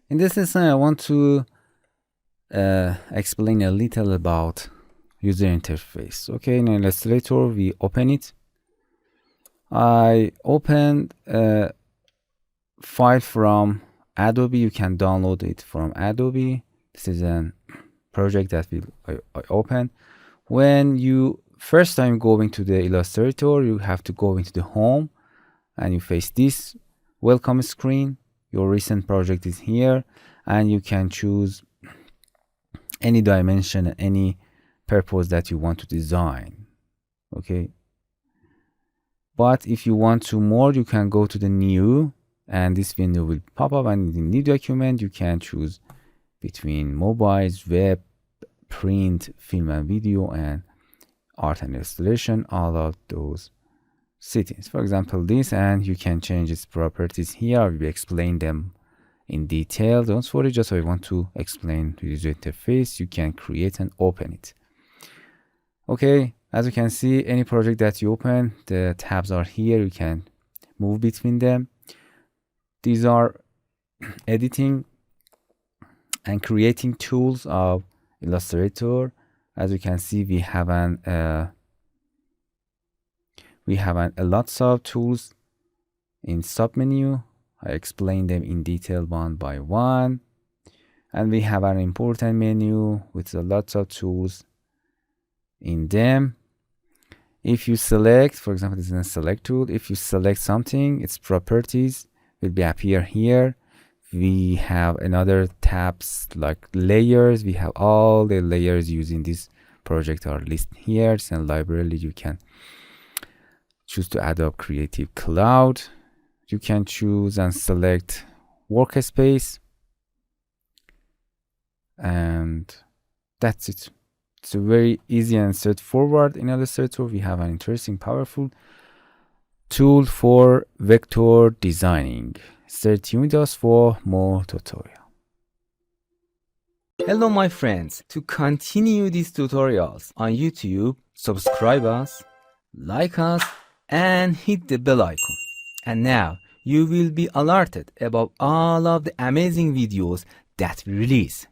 In this lesson, I want to explain a little about user interface. Okay, in Illustrator, we open it. I opened a file from Adobe. You can download it from Adobe. This is a project that I opened. When you first time going to the Illustrator, you have to go into the home and you face this welcome screen. Your recent project is here and you can choose any dimension, any purpose that you want to design. Okay. But if you want to more, you can go to the new and this window will pop up, and in the new document, you can choose between mobiles, web, print, film and video, and art and illustration, all of those settings. For example, this, and you can change its properties here. I will explain them in detail. Don't worry, just I want to explain the user interface. You can create and open it. Okay, as you can see, any project that you open, the tabs are here. You can move between them. These are editing and creating tools of Illustrator. As you can see, we have a lots of tools in submenu. I explain them in detail one by one, and we have an important menu with a lots of tools in them. If you select, for example, this is a select tool. If you select something, its properties will be appear here. We have another tabs like layers. We have all the layers using this project are listed here. It's a library. You can choose to Adobe Creative Cloud. You can choose and select workspace, and that's it. It's a very easy and straightforward. In Illustrator, we have an interesting, powerful tool for vector designing. Stay tuned with us for more tutorial. Hello my friends, to continue these tutorials on YouTube, subscribe us, like us, and hit the bell icon. And now you will be alerted about all of the amazing videos that we release.